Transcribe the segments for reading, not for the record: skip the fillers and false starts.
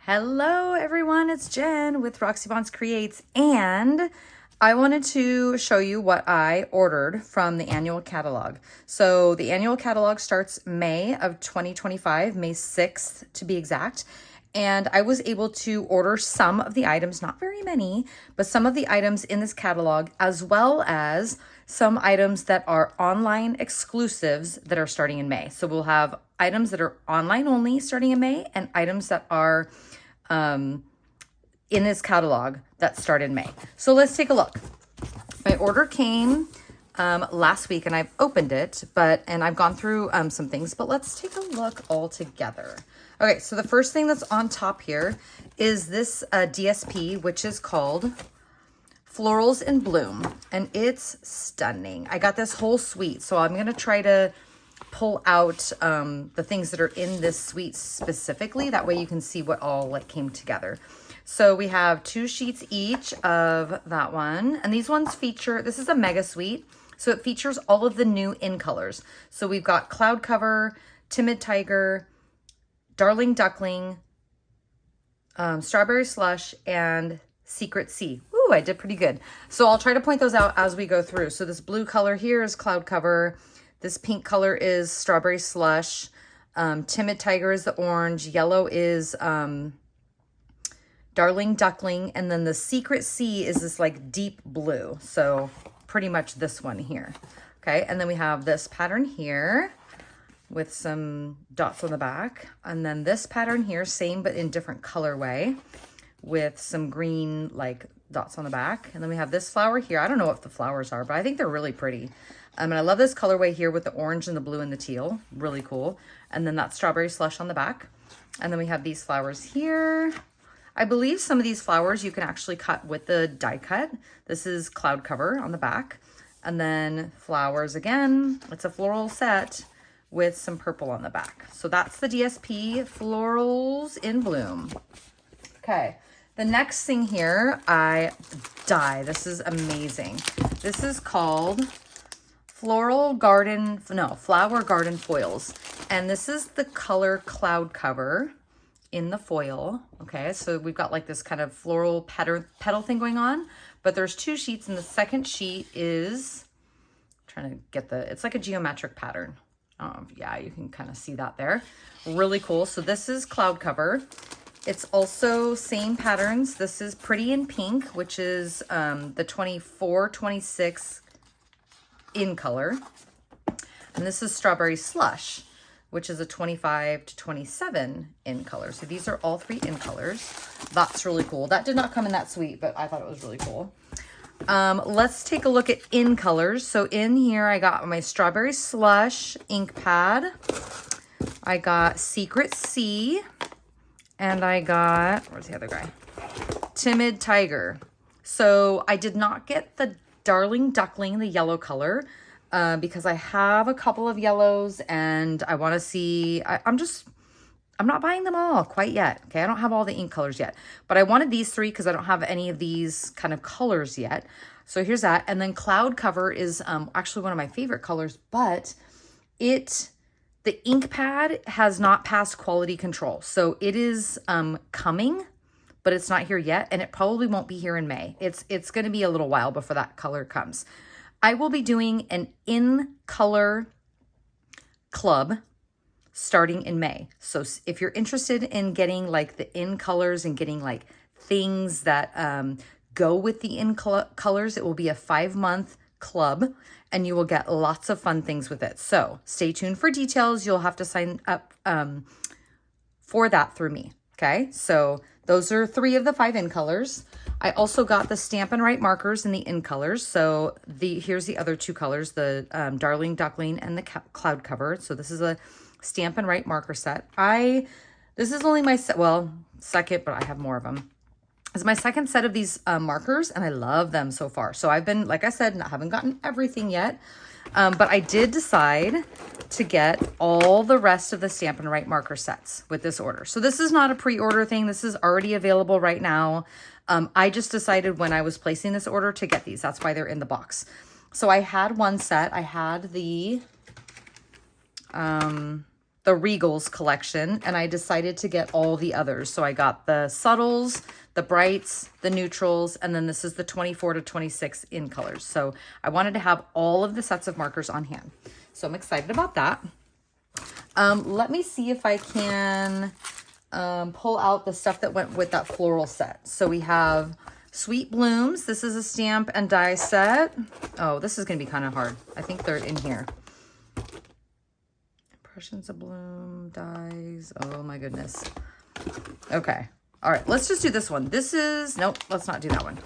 Hello everyone, it's Jen with Roxy Bonds Creates, and I wanted to show you what I ordered from the annual catalog. So the annual catalog starts May of 2025, May 6th to be exact. And I was able to order some of the items, not very many, but some of the items in this catalog, as well as some items that are online exclusives that are starting in May. So we'll have items that are online only starting in May and items that are in this catalog that start in May. So let's take a look. My order came last week and I've opened it, and I've gone through some things, but let's take a look all together. Okay, so the first thing that's on top here is this DSP, which is called Florals in Bloom, and it's stunning. I got this whole suite, so I'm gonna try to pull out the things that are in this suite specifically. That way you can see what all came together. So we have 2 sheets each of that one, and these ones feature, this is a mega suite, so it features all of the new in colors. So we've got Cloud Cover, Timid Tiger, Darling Duckling, Strawberry Slush, and Secret Sea. Ooh, I did pretty good. So I'll try to point those out as we go through. So this blue color here is Cloud Cover. This pink color is Strawberry Slush. Timid Tiger is the orange. Yellow is Darling Duckling. And then the Secret Sea is this like deep blue. So pretty much this one here. Okay, and then we have this pattern here with some dots on the back. And then this pattern here, same but in different colorway with some green like dots on the back. And then we have this flower here. I don't know what the flowers are, but I think they're really pretty. And I love this colorway here with the orange and the blue and the teal. Really cool. And then that Strawberry Slush on the back. And then we have these flowers here. I believe some of these flowers you can actually cut with the die cut. This is Cloud Cover on the back. And then flowers again. It's a floral set with some purple on the back. So that's the DSP Florals in Bloom. Okay. The next thing here, I die. This is amazing. This is called Flower Garden Foils. And this is the color Cloud Cover in the foil. Okay, so we've got like this kind of floral petal thing going on, but there's 2 sheets, and the second sheet is, I'm trying to get it's like a geometric pattern. Yeah, you can kind of see that there. Really cool. So this is Cloud Cover. It's also same patterns. This is Pretty in Pink, which is the 24-26 in color. And this is Strawberry Slush, which is a 25-27 in color. So these are all 3 in colors. That's really cool. That did not come in that suite, but I thought it was really cool. Let's take a look at in colors. So in here, I got my Strawberry Slush ink pad. I got Secret Sea. And I got, where's the other guy? Timid Tiger. So I did not get the Darling Duckling, the yellow color, because I have a couple of yellows and I want to see, I'm not buying them all quite yet. Okay, I don't have all the ink colors yet, but I wanted these 3 because I don't have any of these kind of colors yet. So here's that. And then Cloud Cover is actually one of my favorite colors, but the ink pad has not passed quality control. So it is coming, but it's not here yet, and it probably won't be here in May. It's going to be a little while before that color comes. I will be doing an in color club starting in May. So if you're interested in getting like the in colors and getting like things that go with the in colors, it will be a 5-month club, and you will get lots of fun things with it. So stay tuned for details. You'll have to sign up for that through me. Okay, so those are 3 of the 5 in colors. I also got the Stampin' Up markers in the in colors. So here's the other 2 colors, the Darling Duckling and the Cloud Cover. So this is a Stampin' Up marker set. This is only my second, but I have more of them. It's my second set of these markers, and I love them so far. So I've been, like I said, I haven't gotten everything yet, but I did decide to get all the rest of the Stampin' Up marker sets with this order. So this is not a pre-order thing. This is already available right now. I just decided when I was placing this order to get these. That's why they're in the box. So I had one set. I had the the Regals collection, and I decided to get all the others. So I got the subtles, the brights, the neutrals, and then this is the 24 to 26 in colors. So I wanted to have all of the sets of markers on hand. So I'm excited about that. Let me see if I can pull out the stuff that went with that floral set. So we have Sweet Blooms. This is a stamp and die set. Oh, this is going to be kind of hard. I think they're in here. Impressions of Bloom, dies. Oh my goodness. Okay. All right, let's just do this one. This is, nope, let's not do that one.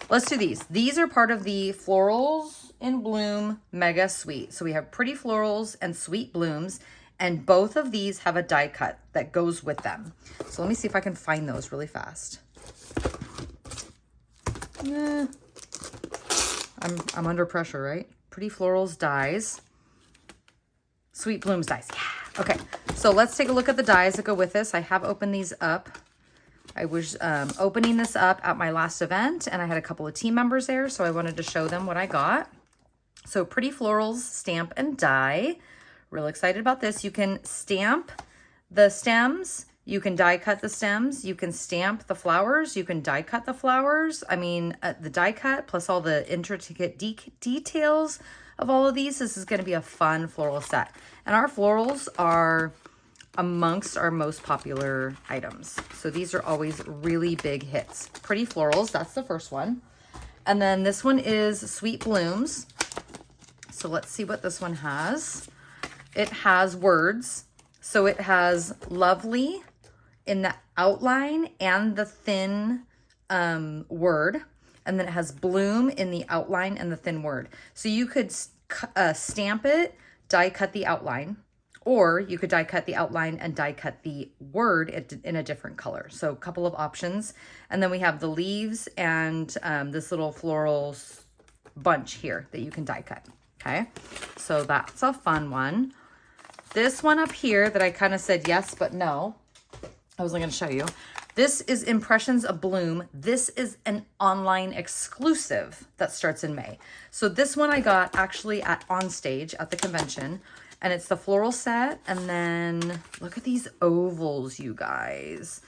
Let's do these. These are part of the Florals in Bloom Mega Suite. So we have Pretty Florals and Sweet Blooms, and both of these have a die cut that goes with them. So let me see if I can find those really fast. I'm under pressure, right? Pretty Florals dies. Sweet Blooms dies. Yeah. Okay, so let's take a look at the dies that go with this. I have opened these up. I was opening this up at my last event, and I had a couple of team members there, so I wanted to show them what I got. So Pretty Florals stamp and die. Real excited about this. You can stamp the stems. You can die cut the stems. You can stamp the flowers. You can die cut the flowers. I mean, the die cut plus all the intricate details of all of these. This is going to be a fun floral set. And our florals are amongst our most popular items. So these are always really big hits. Pretty Florals, that's the first one. And then this one is Sweet Blooms. So let's see what this one has. It has words. So it has lovely in the outline and the thin word. And then it has bloom in the outline and the thin word. So you could stamp it, die cut the outline, or you could die cut the outline and die cut the word in a different color. So a couple of options. And then we have the leaves and this little floral bunch here that you can die cut. Okay, so that's a fun one. This one up here that I kind of said yes, but no. I was going to show you. This is Impressions of Bloom. This is an online exclusive that starts in May. So this one I got actually on stage at the convention, and it's the floral set. And then look at these ovals, you guys.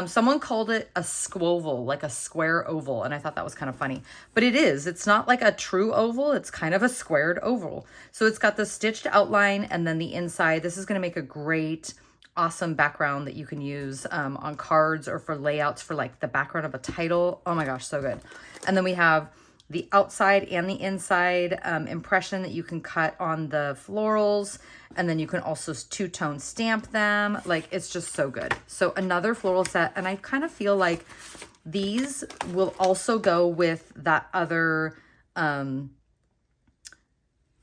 Someone called it a squoval, like a square oval, and I thought that was kind of funny. But it is. It's not like a true oval. It's kind of a squared oval. So it's got the stitched outline and then the inside. This is going to make a great, awesome background that you can use on cards or for layouts for like the background of a title. Oh my gosh, so good. And then we have the outside and the inside impression that you can cut on the florals. And then you can also two-tone stamp them. Like, it's just so good. So another floral set. And I kind of feel like these will also go with that other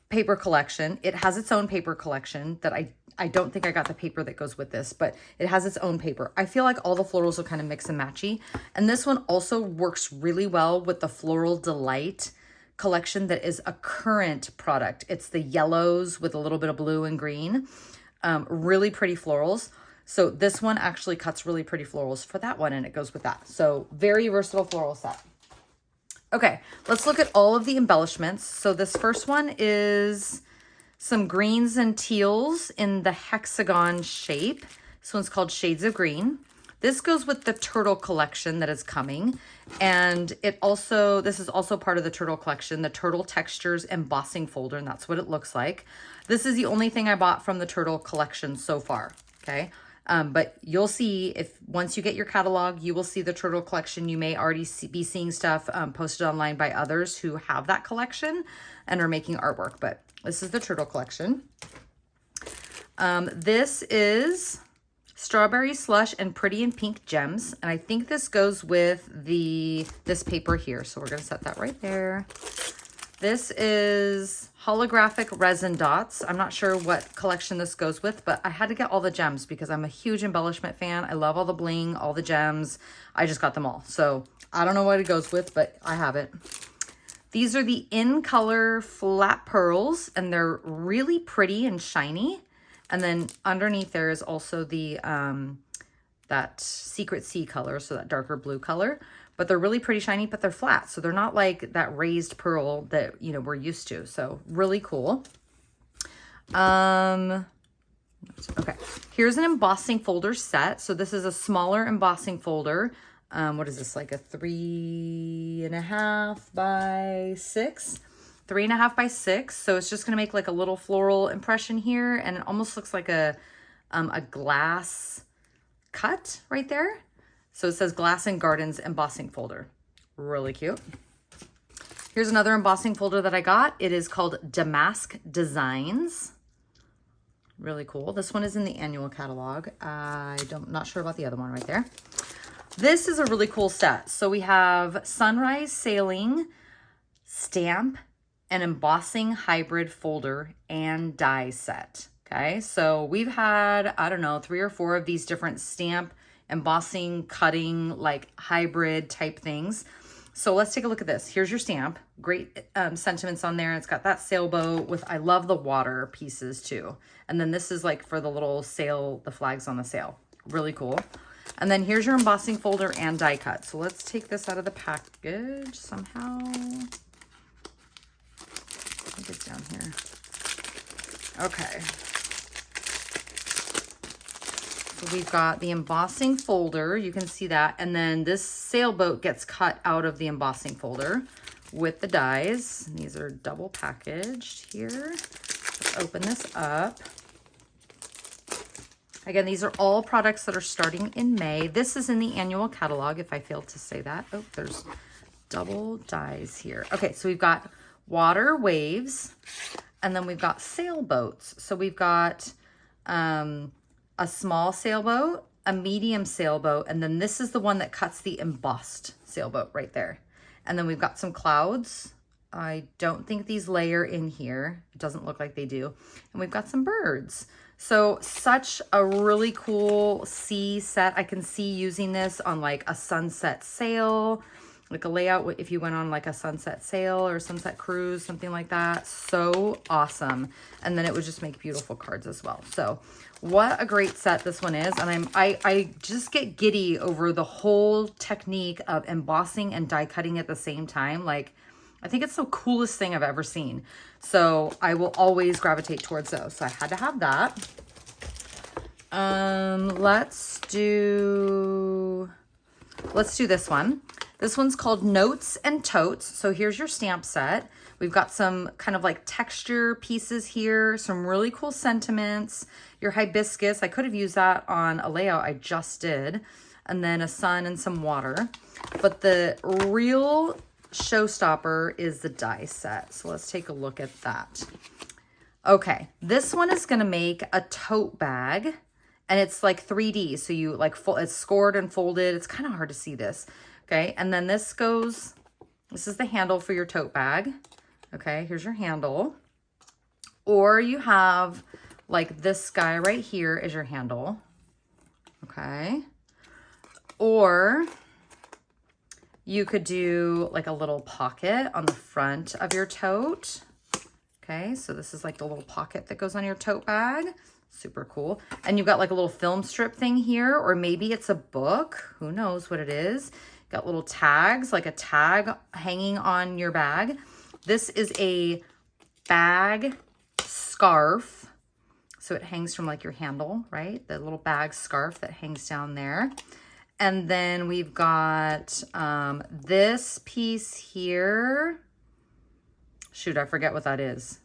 paper collection. It has its own paper collection that I don't think I got the paper that goes with this, but it has its own paper. I feel like all the florals are kind of mix and matchy. And this one also works really well with the Floral Delight collection that is a current product. It's the yellows with a little bit of blue and green. Really pretty florals. So this one actually cuts really pretty florals for that one, and it goes with that. So very versatile floral set. Okay, let's look at all of the embellishments. So this first one is some greens and teals in the hexagon shape. This one's called Shades of Green. This goes with the turtle collection that is coming. And this is also part of the turtle collection, the Turtle Textures embossing folder, and that's what it looks like. This is the only thing I bought from the turtle collection so far, okay? But you'll see, once you get your catalog, you will see the turtle collection. You may already be seeing stuff posted online by others who have that collection and are making artwork, but this is the turtle collection. This is Strawberry Slush and Pretty and Pink Gems. And I think this goes with this paper here. So we're going to set that right there. This is Holographic Resin Dots. I'm not sure what collection this goes with, but I had to get all the gems because I'm a huge embellishment fan. I love all the bling, all the gems. I just got them all. So I don't know what it goes with, but I have it. These are the In Color Flat Pearls, and they're really pretty and shiny. And then underneath there is also the that Secret Sea color, so that darker blue color. But they're really pretty shiny, but they're flat. So they're not like that raised pearl that, we're used to. So really cool. Let Okay, here's an embossing folder set. So this is a smaller embossing folder. What is this, like a 3.5 by 6? 3.5 by 6. So it's just gonna make like a little floral impression here, and it almost looks like a glass cut right there. So it says Glass and Gardens embossing folder. Really cute. Here's another embossing folder that I got. It is called Damask Designs. Really cool. This one is in the annual catalog. Not sure about the other one right there. This is a really cool set. So we have Sunrise Sailing, Stamp, and Embossing Hybrid Folder and Die Set. Okay, so we've had, I don't know, 3 or 4 of these different stamp, embossing, cutting, like hybrid type things. So let's take a look at this. Here's your stamp. Great sentiments on there. It's got that sailboat with, I love the water pieces too. And then this is like for the little sail, the flags on the sail. Really cool. And then here's your embossing folder and die cut. So let's take this out of the package somehow. I think it's down here. Okay. So we've got the embossing folder, you can see that, and then this sailboat gets cut out of the embossing folder with the dies. And these are double packaged here. Let's open this up. Again, these are all products that are starting in May. This is in the annual catalog, if I failed to say that. Oh, there's double dies here. Okay, so we've got water waves, and then we've got sailboats. So we've got a small sailboat, a medium sailboat, and then this is the one that cuts the embossed sailboat right there. And then we've got some clouds. I don't think these layer in here. It doesn't look like they do. And we've got some birds. So such a really cool sea set. I can see using this on like a sunset sail, like a layout if you went on like a sunset sail or sunset cruise, something like that. So awesome. And then it would just make beautiful cards as well. So what a great set this one is. And I just get giddy over the whole technique of embossing and die cutting at the same time. Like, I think it's the coolest thing I've ever seen. So I will always gravitate towards those. So I had to have that. Let's do this one. This one's called Notes and Totes. So here's your stamp set. We've got some kind of like texture pieces here, some really cool sentiments. Your hibiscus, I could have used that on a layout I just did. And then a sun and some water. But the real showstopper is the die set. So let's take a look at that. Okay, this one is gonna make a tote bag, and it's like 3D. So you like, it's scored and folded. It's kind of hard to see this. Okay, and then this is the handle for your tote bag. Okay, here's your handle. Or you have like this guy right here is your handle. Okay. Or you could do like a little pocket on the front of your tote. Okay, so this is like the little pocket that goes on your tote bag. Super cool. And you've got like a little film strip thing here, or maybe it's a book. Who knows what it is. Got little tags, like a tag hanging on your bag. This is a bag scarf. So it hangs from like your handle, right? The little bag scarf that hangs down there. And then we've got this piece here. Shoot, I forget what that is.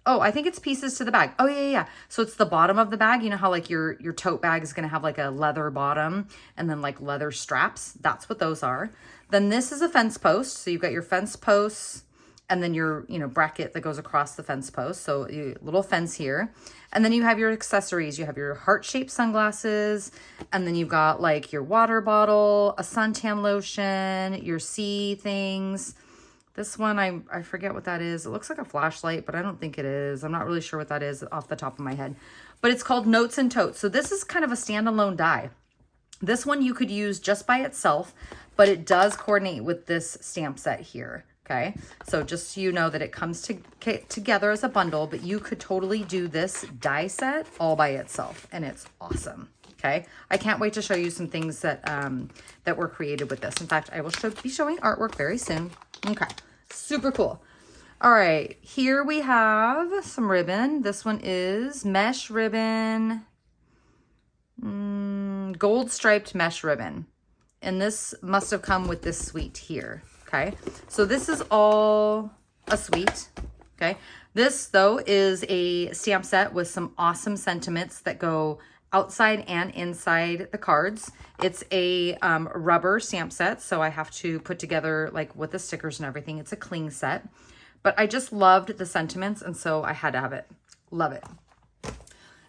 Oh, I think it's pieces to the bag. Oh, yeah. So it's the bottom of the bag. You know how like your tote bag is going to have like a leather bottom and then like leather straps. That's what those are. Then this is a fence post. So you've got your fence posts and then your, bracket that goes across the fence post. So little fence here. And then you have your accessories. You have your heart-shaped sunglasses, and then you've got like your water bottle, a suntan lotion, your sea things. This one, I forget what that is. It looks like a flashlight, but I don't think it is. I'm not really sure what that is off the top of my head. But it's called Notes and Totes. So this is kind of a standalone die. This one you could use just by itself, but it does coordinate with this stamp set here. Okay, so just so you know that it comes together as a bundle, but you could totally do this die set all by itself, and it's awesome. Okay, I can't wait to show you some things that that were created with this. In fact, I will be showing artwork very soon. Okay, super cool. All right, here we have some ribbon. This one is mesh ribbon, gold striped mesh ribbon. And this must have come with this suite here, okay? So this is all a suite, okay? This, though, is a stamp set with some awesome sentiments that go outside and inside the cards. It's a rubber stamp set, so I have to put together, like, with the stickers and everything. It's a cling set. But I just loved the sentiments, and so I had to have it. Love it.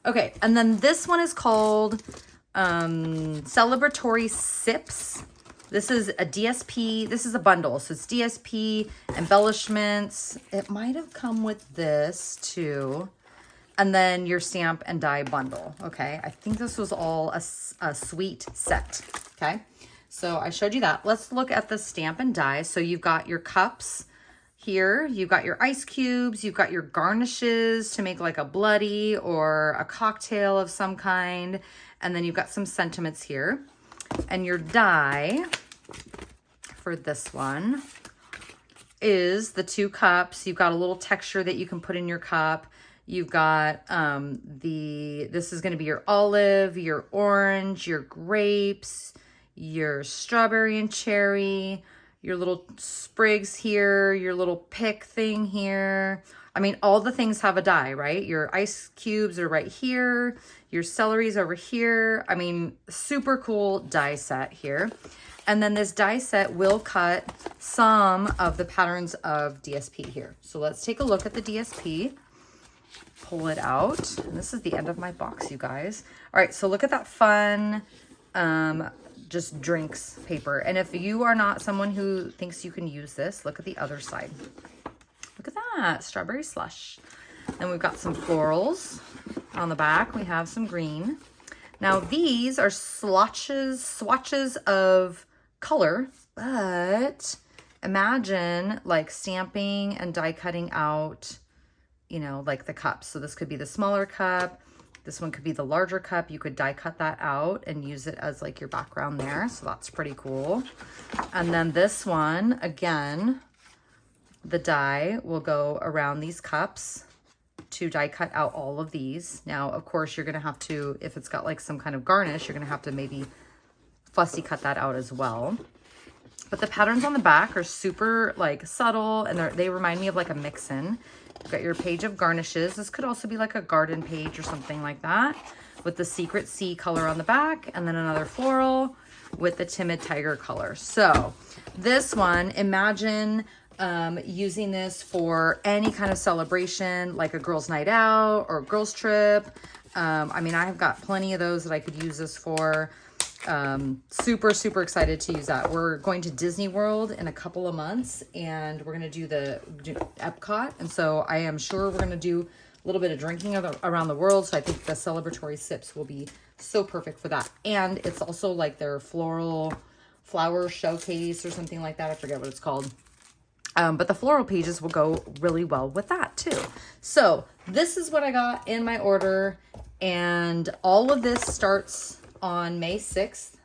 Okay, and then this one is called Celebratory Sips. This is a DSP. This is a bundle. So it's DSP, embellishments. It might have come with this too. And then your stamp and die bundle. Okay, I think this was all a sweet set. Okay, so I showed you that. Let's look at the stamp and die. So you've got your cups here, you've got your ice cubes, you've got your garnishes to make like a bloody or a cocktail of some kind, and then you've got some sentiments here. And your die for this one is the 2 cups. You've got a little texture that you can put in your cup. You've got this is going to be your olive, your orange, your grapes, your strawberry and cherry, your little sprigs here, your little pick thing here. I mean, all the things have a die, right? Your ice cubes are right here. Your celery's over here. I mean, super cool die set here. And then this die set will cut some of the patterns of DSP here. So let's take a look at the DSP. Pull it out. And this is the end of my box, you guys. All right, so look at that fun just drinks paper. And if you are not someone who thinks you can use this, look at the other side. Look at that, strawberry slush. And we've got some florals on the back. We have some green. Now these are swatches of color, but imagine like stamping and die cutting out, you know, like the cups. So this could be the smaller cup. This one could be the larger cup. You could die cut that out and use it as like your background there. So that's pretty cool. And then this one, again, the die will go around these cups to die cut out all of these. Now, of course, you're going to have to, if it's got like some kind of garnish, you're going to have to maybe fussy cut that out as well. But the patterns on the back are super like subtle, and they remind me of like a mix-in. You've got your page of garnishes. This could also be like a garden page or something like that, with the secret C color on the back, and then another floral with the timid tiger color. So this one, imagine using this for any kind of celebration, like a girls' night out or a girls' trip. I mean, I have got plenty of those that I could use this for. Super excited to use that. We're going to Disney World in a couple of months, and we're going to do Epcot. And so I am sure we're going to do a little bit of drinking around the world. So I think the celebratory sips will be so perfect for that. And it's also like their flower showcase or something like that. I forget what it's called. But the floral pages will go really well with that too. So this is what I got in my order, and all of this starts on May 6th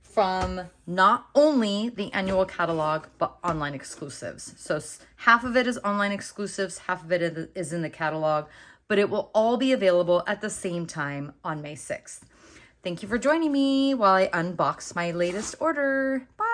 from not only the annual catalog, but online exclusives. So half of it is online exclusives, half of it is in the catalog, but it will all be available at the same time on May 6th. Thank you for joining me while I unbox my latest order. Bye.